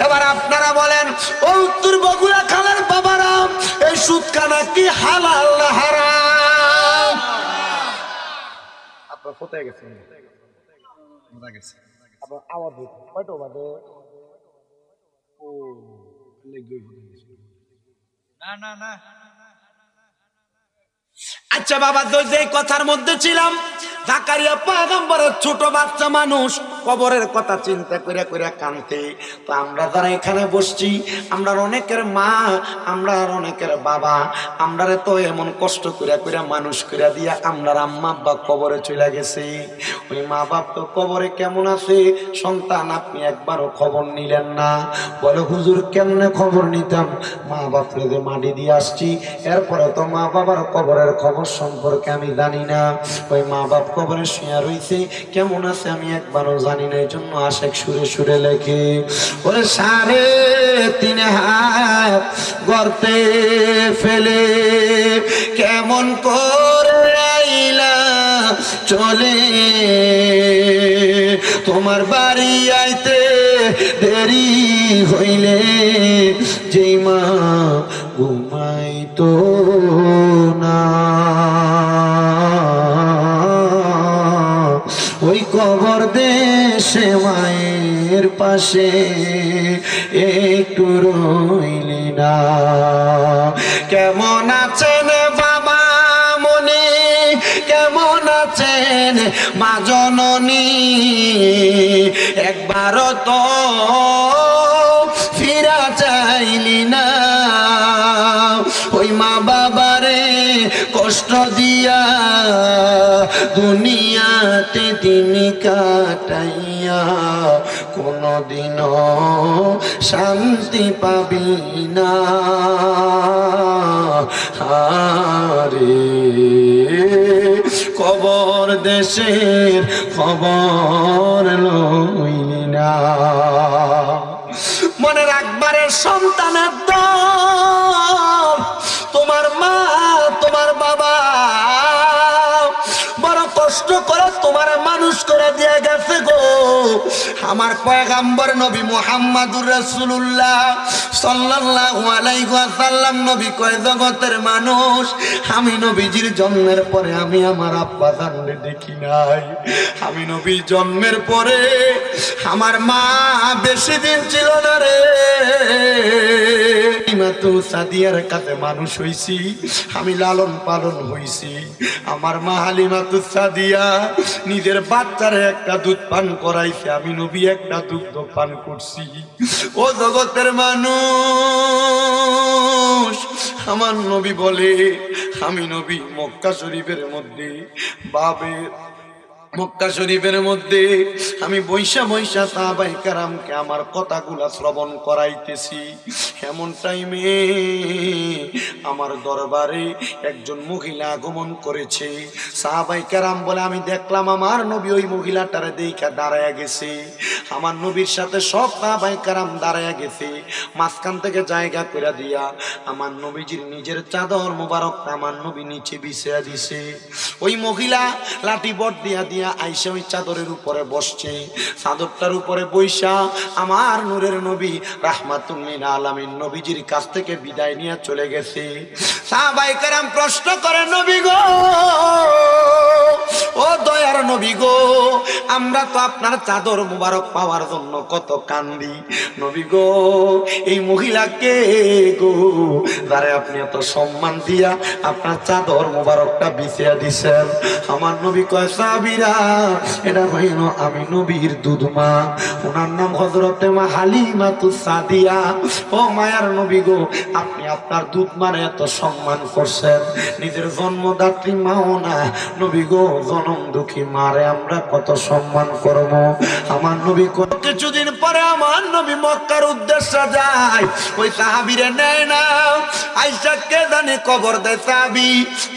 এবার আপনারা বলেন ও উত্তর বগুড়া খালের বাবারা, এই সুদ খানা কি হালাল না হারাম? আপনার কোথায় গেছেন? আপনার আওয়াজ কয়টা বাজে? ও না না না। আচ্ছা বাবা, যে কথার মধ্যে ছিলাম, জাকারিয়া পয়গম্বরের ছোট বাচ্চা মানুষ কবরের কথা চিন্তা করে করে কাঁদতে। তো আমরা যারা এখানে বসছি, আমরা অনেকের মা, আমরা অনেকের বাবা, আমরা তো এমন কষ্ট করে করে মানুষ করে দিয়া আমরা আম্মা আব্বা কবরে চলে গেছে। ওই মা বাপ তো কবরে কেমন আছে, সন্তান আপনি একবারও খবর নিলেন না। বলে হুজুর কেমনে খবর নিতাম? মা বাপরে যে মাটি দিয়ে আসছি, এরপরে তো মা বাবার কবরের খবর সম্পর্কে আমি জানি না। ওই মা বাপ কবরে শুয়ে রইছে, কেমন আছে আমি একবারও জানি না। এই জন্য আশেক সুরে সুরে লেখে ওরে 3.5 হাত গর্তে ফেলে কেমন করে আইলা চলে, তোমার বাড়ি আইতে দেরি হইলে যেই মা ঘুমাইতো না, ওই কবর দেশে মায়ের পাশে একটু রইলি না। কেমন আছেন বাবা মনি, কেমন আছেন মা জননী, একবারও তো ফিরা চাইলি না। ওই মা বাবারে কষ্ট দিয়া দুনিয়াতে দিন কাটাইয়া কোনদিনও শান্তি পাবি না। আরে কবর দেশের খবর লইলি না। মনে রাখবারের সন্তানের দল, তোমার মা তোমার বাবা বড় কষ্ট করে তোমার মানুষ করে দিয়ে গেছে গো। আমার পয়গম্বর নবী মুহাম্মদুর রাসূলুল্লাহ সাল্লাল্লাহু আলাইহি ওয়াসাল্লাম নবী কয় জগতের মানুষ, আমি নবীজির জন্মের পরে আমি আমার আব্বা জানলে দেখি নাই। আমি নবী জন্মের পরে আমার মা বেশি দিন ছিল না রে, হালিমাতু সাদিয়ার কাছে মানুষ হইছি, আমি লালন পালন হইছি। আমার মা হালিমাতু সাদিয়া নিজের বাচ্চারে একটা দুধ পান করাইছে, আমি নবী একটা দুগ্ধ পান করছি। ও জগতের মানুষ, আমার নবী বলে, আমি নবী মক্কা শরীফের মধ্যে মক্কা শরীফের মধ্যে আমি বৈশা বৈশা সাহাবায়ে কেরামকে আমার কথাগুলা শ্রবণ করাইতেছি। এমন টাইমে আমার দরবারে একজন মহিলা আগমন করেছে। সাহাবায়ে কেরাম বলে, আমি দেখলাম আমার নবী ওই মহিলাটারে দেখা দাঁড়ায়া গেছে। আমার নবীর সাথে সব সাহাবায়ে কেরাম দাঁড়ায়া গেছে। মাঝখান থেকে জায়গা করে দিয়া আমার নবীজির নিজের চাদর মোবারক আমার নবী নিচে বিছিয়ে দিছে। ওই মহিলা লাঠি বট দিয়া দিয়া আইসা ওই চাদরের উপরে বসছে। চাদরটার উপরে বইসা আমার নূরের নবী রাহমাতুল লিল আলামিন নবীজির কাছ থেকে বিদায় নিয়ে চলে গেছে। সাহাবায়ে কেরাম প্রশ্ন করে, নবী গো, ও দয়ার নবী গো, আমরা তো আপনার চাদর মুবারক পাওয়ার জন্য কত কান্দি। নবী গো, এই মহিলাকে গো যারে আপনি এত সম্মান দিয়া আপনার চাদর মুবারকটা বিছিয়ে দিছেন। আমার নবী কয়, সাহাবীরা, এটা হইল আমি নবীর দুধমা, ওনার নাম হযরতে মা হালিমাতুস সাদিয়া। ও মায়ার নবী গো, আপনি আপনার দুধমারে এত সম্মান করছেন, নিজের জন্মদাত্রী মাও না। নবী গো, জনম দুঃখী মারে আমরা কত সম্মান করব। আমার নবী কিছুদিন পরে আমার নবী মক্কার উদ্দেশ্যে যায়। ওই সাহাবীরে নেয় না, আয়েশা কে জানে কবর দেয়, সাহাবী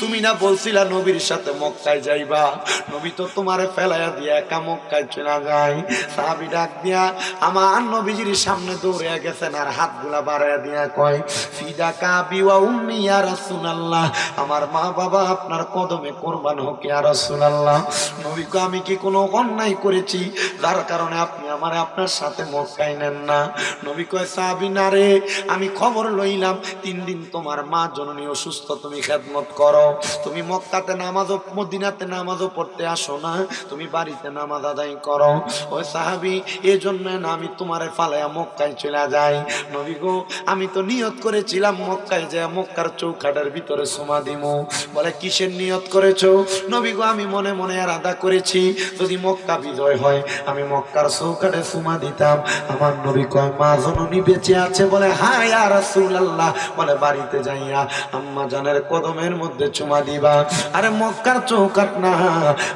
তুমি না বলছিলা নবীর সাথে মক্কায় যাইবা, নবী তো তোমারে ফেলাইয়া দিয়া একা মক্কায় চলে যায়। সাহাবী ডাক দিয়া আমার নবীজির সামনে দৌড়ে গেছেন আর হাতগুলা বাড়াইয়া দিয়া কয়, ফিদাকা আবি ওয়া উম্মি ইয়া রাসূলুল্লাহ, আমার মা বাবা আপনার কদমে কুরবান হোক ইয়া রাসূলুল্লাহ। নবী কয়, আমি কি কোনো অন্যায় করেছি যার কারণে আপনি আমারে আপনার সাথে মক্কায় নেন না? নবী কয়, সাহাবী না রে, আমি খবর লইলাম 3 দিন তোমার মা জননী অসুস্থ, তুমি খেদমত করো, তুমি মক্কাতে নামাজও মদিনাতে নামাজও পড়তে আসো না, তুমি বাড়িতে নামাজ আদায় করো। ওই সাহাবী, এই জন্য না আমি তোমারে ফালাইয়া মক্কায় চলে যাই। নবী গো, আমি তো নিয়ত করেছিলাম মক্কায় যে মক্কার চৌকাঠের ভিতরে সুমা দিমু। বলে, কিসের নিয়ত করেছো? নবী গো, আমি মনে মনে ইরাদা করেছি যদি মক্কা বিজয় হয় আমি মক্কার চৌকাঠে সুমা দিতাম। আমার নবী কয়, মা জননী বেঁচে আছে? বলে, হ্যাঁ ইয়া রাসূলুল্লাহ। বলে, বাড়িতে যাইয়া আম্মা জানের কদমের মধ্যে চুমা দিবা। আরে মক্কার চৌকাঠ না,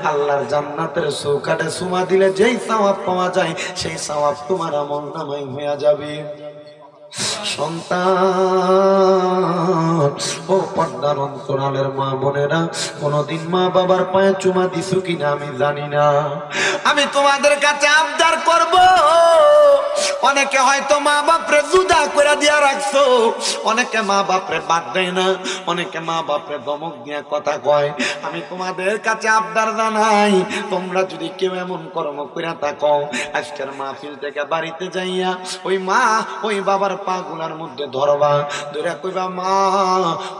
আল্লাহর জান্নাতের চৌকাঠে চুমা দিলে যেই সওয়াব পাওয়া যায় সেই সওয়াব তোমার আমলনামায় হয়ে যাবে। সন্তান, ও পর্দার অন্তরালের মা বোনেরা, কোনদিন মা বাবার পায়ে চুমা দিছো কিনা আমি জানি না। আমি তোমাদের কাছে আবদার করব, অনেকে হয়তো মা বাপরে জুদা করে দিয়া রাখছো, অনেকে মা বাপরে বাদ দেয় না, অনেকে মা বাপরে ধমক দিয়া কথা কয়। আমি তোমাদের কাছে আবদার জানাই, তোমরা যদি কেউ এমন কর্ম করে থাকো, আজকের মাহফিল থেকে বাড়িতে যাইয়া ওই মা ওই বাবার পা গুলার মধ্যে ধরবা, ধরে কইবা, মা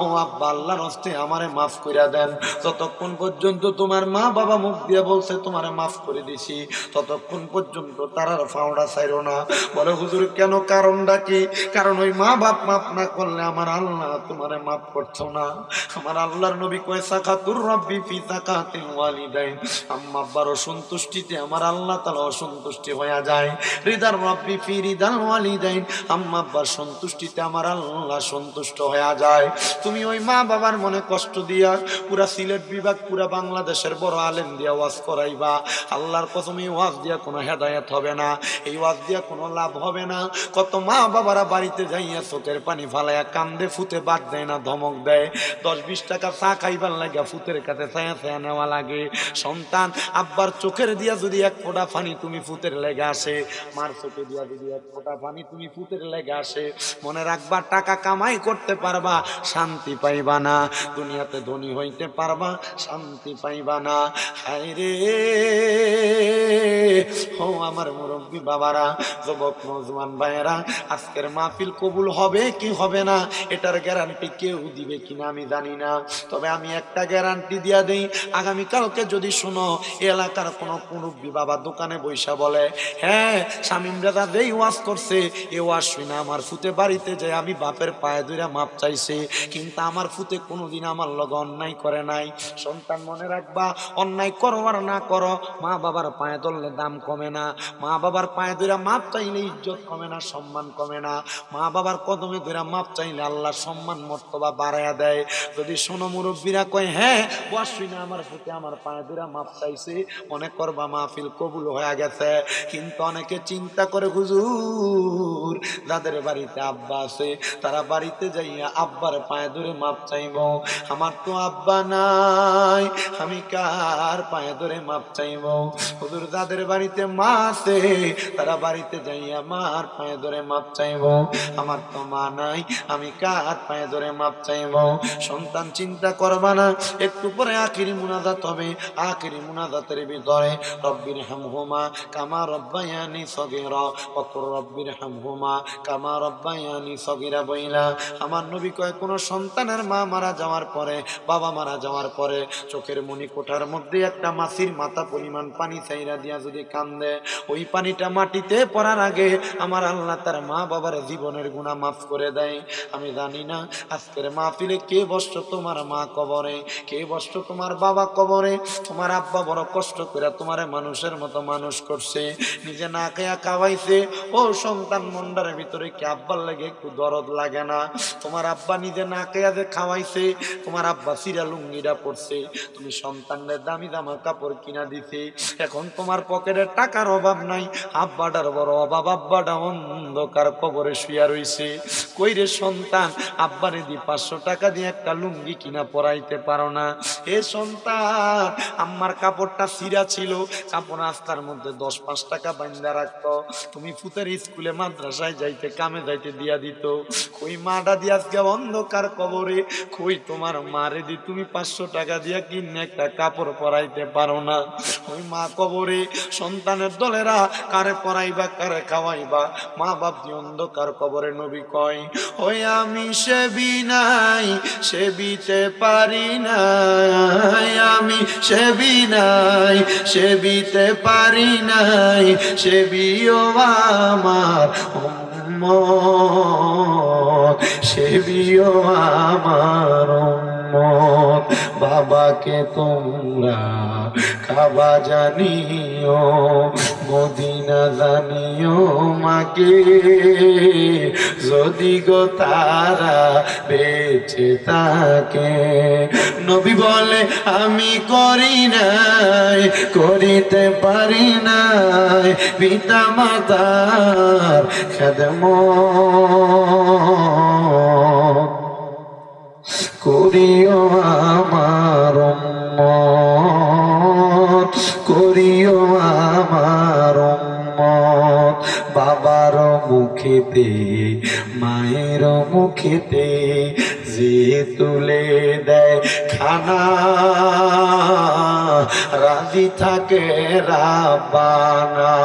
ও আব্বা, আল্লাহর হস্তে আমারে মাফ কইরা দেন। যতক্ষণ পর্যন্ত তোমার মা বাবা মুখ দিয়ে বলছে তোমারে মাফ করে দিছি, ততক্ষণ পর্যন্ত তারার ফাওড়া ছাইরো না। বলে, হুজুর কেন? কারণটা কি? কারণ ওই মা বাপ মাফ না করলে আমার আল্লাহ তোমারে মাফ করছো না। আমার আল্লাহর নবী কয়, সাকাতুর রাব্বি ফি সাকাতিল ওয়ালিদাইন, আম্মা আব্বার অসন্তুষ্টিতে আমার আল্লাহ তাআলা অসন্তুষ্টি হয়ে যায়। রিদার রাব্বি ফি রিদাল ওয়ালিদাইন, আম্মা আব্বার সন্তুষ্টিতে আমার আল্লাহ সন্তুষ্ট হয়ে যায়। তুমি ওই মা বাবার মনে কষ্ট দিয়া পুরা সিলেট বিভাগ পুরা বাংলাদেশের বড় আলেম দিয়া ওয়াজ করাইবা, আল্লাহর কসম এই ওয়াজ দিয়া কোনো হেদায়েত হবে না, এই ওয়াজ দিয়া কোনো লাভ হবে না। কত মা বাবারা বাড়িতে যাইয়া চোখের পানি ফালাইয়া কান্দে, ফুতে বাদ দেয় না, ধমক দেয়। 10-20 টাকা চা খাইবার লাগে ফুতের কাছে ছায়া ছায়া নেওয়া লাগে। সন্তান, আব্বার চোখের দিয়া যদি এক ফোঁটা পানি তুমি ফুতের লেগে আসে, মার চোখে দিয়া যদি এক ফোঁটা পানি তুমি ফুতের লেগে আসে, মনে রাখবা টাকা কামাই করতে পারবা, শান্তি পাইবা না। দুনিয়াতে ধনী হইতে পারবা, শান্তি পাইবা না। হায় রে ও আমার মুরব্বী বাবারা, যুবক নওজোয়ান ভাইয়েরা, আজকের মাহফিল কবুল হবে কি হবে না এটার গ্যারান্টি কেউ দিবে কিনা আমি জানি না। তবে আমি একটা গ্যারান্টি দিয়া দেই, আগামীকালকে যদি শুনো এলাকার কোনো মুরব্বী বাবা দোকানে বৈশা বলে, হ্যাঁ শামীম দাদা যেই ওয়াজ করছে এ ওয়াজ শুনে আমার ফুতে বাড়িতে যায় আমি বাপের পায়ে ধরে মাপ চাইছে, কিন্তু আমার ফুতে কোনোদিন আমার লগে অন্যায় করে নাই। সন্তান, মনে রাখবা, অন্যায় করো আর না করো, মা বাবার পায়ে ধরলে দাম কমে না। মা বাবার পায়ে ধরে মাপ চাইলে চাইলে ইজ্জত কমে না, সম্মান কমে না। মা বাবার কদমে ধরে মাপ চাইলে আল্লাহ সম্মান মর্তবা বাড়াইয়া দেয়। যদি শোনো মুরব্বীরা কয় হ্যাঁ বসবি না আমার প্রতি আমার পায়ে ধরে মাপ চাইছে, মনে করবা মাহফিল কবুল হয়ে গেছে। কিন্তু অনেকে চিন্তা করে হুজুর যাদের বাড়িতে আব্বা আছে তারা বাড়িতে যাইয়া আব্বার পায়ে ধরে মাপ চাইব, আমার তো আব্বা নাই আমি কার পায়ে ধরে মাপ চাইব। হুজুর যাদের বাড়িতে মা আছে তারা বাড়িতে যাইয়া মার পায়ে ধরে মাপ চাইব, আমার তো মা নাই আমি কার পায়ে ধরে মাপ চাইব। সন্তান চিন্তা করবা না, একটু পরে আখিরি মুনাজাত হবে। আখিরি মুনাজাতের ভিতরে রব্বির হামহুমা কামা রব্বায়ানি সগীরা ওয়া কুর রব্বির হামহুমা কামা রব্বায়ানি সগীরা বইলা আমার নবী কয় কোন সন্তানের মা মারা যাওয়ার পরে, বাবা মারা যাওয়ার পরে চোখের মনি কোঠার মধ্যে একটা মাছির মাথা পরিমাণ পানি চাইরা দিয়া যদি কান্দে, ওই পানিটা মাটিতে পড়ার আগে আমার আল্লাহ তার মা বাবার জীবনের গুনাহ মাফ করে দেয়। আমি জানি না আজকের মাহফিলে কে বসছো তোমার মা কবরে, কে বসছো তোমার বাবা কবরে। তোমার আব্বা বড় কষ্ট করে তোমার মানুষের মতো মানুষ করছে, নিজে না খেয়া খাওয়াইছে। ও সন্তান মন্ডারের ভিতরে কি আব্বার লাগে একটু দরদ লাগে না? তোমার আব্বা নিজে না খেয়া যে খাওয়াইছে, তোমার আব্বা সিরা লুঙ্গিটা পড়ছে, তুমি সন্তানদের দামি দামা কাপড় কিনা দিছে। এখন তোমার পকেটে টাকার অভাব নাই, আব্বাটার বড় অভাব, আব্বাটা অন্ধকার কবরে শুয়া রইছে। কইরে সন্তান আব্বারে দি 500 টাকা দিয়ে একটা লুঙ্গি কিনা পরাইতে পারো না? এ সন্তান আম্মার কাপড়টা সিরা ছিল, কাপড় রাস্তার মধ্যে 10-5 টাকা বান্ধা রাখতো, তুমি ফুতের স্কুলে মাদ্রাসায় যাইতে কামে যাইতে দিয়া দিত। কই মাটা দিয়ে আজকে অন্ধকার কবরে, কই তোমার মারে দি তুমি 500 টাকা দিয়া কিনে একটা কাপড় পরাইতে পারো না? ওই মা কবরে সন্তানের দলেরা কারে পরাইবা কারে খাওয়াইবা, মা বাপ দিয়ে অন্ধকার কবরে। নবী কয় ওই আমি সেবি নাই সেবিতে পারি নাই, আমি সেবি নাই সেবিতে পারি নাই, সেবিও আমার উম্মত, সেবিও আমার উম্মত। বাবাকে তোমরা কাবা জানিও, মদিনা জানিও, মাকে যদি গো তারা বেঁচে থাকে। নবী বলে আমি করি নাই করিতে পারি নাই পিতা মাতার খেদমত, করিও আমার উম্মত, করিও আমার উম্মত। বাবার মুখেতে মায়ের মুখেতে যে তুলে দেয় খানা, রাজি থাকে রাব্বানা।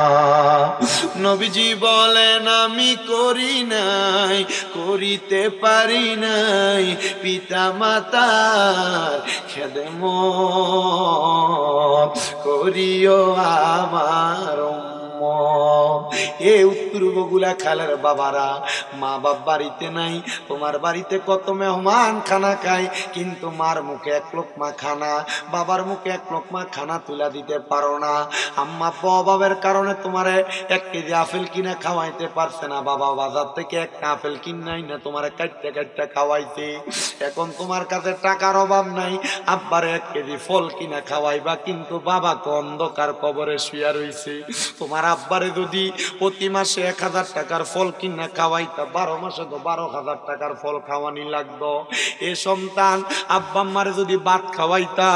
নবীজি বলেন আমি করি নাই করিতে পারি নাই পিতা মাতার খেদমত, করিও আমার উম্মত। এ উত্তর বগুলা খালের বাবারা, মা বাপ বাড়িতে নাই, তোমার বাড়িতে কত মেহমান খানা খায়, কিন্তু মার মুখে এক লোকমা খানা, বাবার মুখে এক লোকমা খানা তুলা দিতে পারো না। আম্মা অভাবের কারণে তোমারে 1 কেজি আপেল কিনা খাওয়াইতে পারছে না, বাবা বাজার থেকে একটা আপেল কিনাই না তোমারে কাটতে কাটতে খাওয়াইছে। এখন তোমার কাছে টাকার অভাব নাই, আব্বারে 1 কেজি ফল কিনা খাওয়াইবা, কিন্তু বাবা তো অন্ধকার কবরে শুয়া রইছে। তোমার আব্বারে যদি প্রতি মাসে 1000 টাকার ফল কিনা খাওয়াইতা, 12 মাসে তো 12,000 টাকার ফল খাওয়ানি লাগতো। এ সন্তান আব্বা আম্মারে যদি ভাত খাওয়াইতা,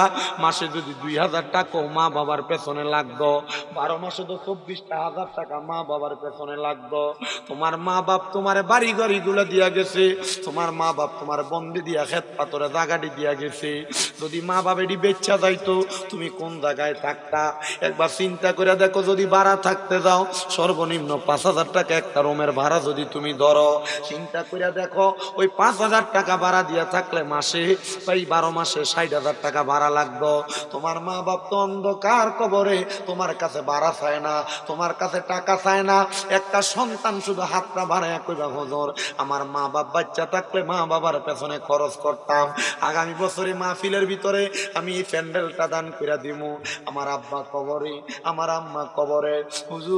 মাসে যদি 2000 টাকা মা বাবার পেছনে লাগতো, 12 মাসে তো 24,000 টাকা মা বাবার পেছনে লাগতো। তোমার মা বাপ তোমার বাড়ি গাড়ি গুলা দিয়া গেছে, তোমার মা বাপ তোমার বন্দি দিয়া খেত পাথরে জাগাটি দিয়া গেছে। যদি মা বাবেরই বেচ্ছা যাইতো তুমি কোন জায়গায় থাকতা? একবার চিন্তা করে দেখো, যদি ভাড়া থাকতে যাও সর্বনিম্ন 5000 টাকা একটা রুমের ভাড়া যদি তুমি ধরো, চিন্তা করে দেখো ওই 5000 টাকা ভাড়া দিয়া থাকলে মাসে এই 12 মাসে 60,000 টাকা ভাড়া লাগতো। তোমার মা বাপ তো অন্ধকার কবরে, তোমার কাছে ভাড়া চায় না, তোমার কাছে টাকা চায় না। একটা সন্তান শুধু হাতটা বাড়ায় কইবা হুজুর আমার মা বাপ বাচ্চা থাকলে মা বাবার পেছনে খরচ করতাম, আগামী বছরে মাহফিলের ভিতরে আমি এই প্যান্ডেলটা দান করে দিব। আমার আব্বা কবরে, আমার আম্মা কবরে, হুজুর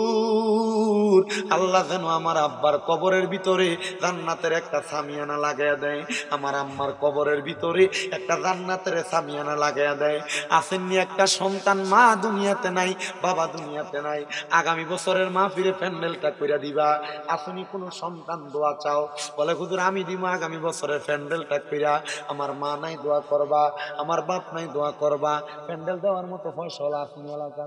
হুজুর আল্লাহ যেন আমার আব্বার কবরের ভিতরে জান্নাতের একটা সামিয়ানা লাগাইয়া দেয়, আমার আম্মার কবরের ভিতরে একটা জান্নাতের সামিয়ানা লাগাইয়া দেয়। আসেননি একটা সন্তান, মা দুনিয়াতে নাই, বাবা দুনিয়াতে নাই, আগামী বছরের মাহফিলে প্যান্ডেলটা কইরা দিবা। আসেনি কোনো সন্তান দোয়া চাও, বলে হুজুর আমি দিব আগামী বছরের প্যান্ডেলটা কইরা, আমার মা নাই দোয়া করবা, আমার বাপ নাই দোয়া করবা। প্যান্ডেল দেওয়ার মতো ফয়সালা আসেনি এলাকা?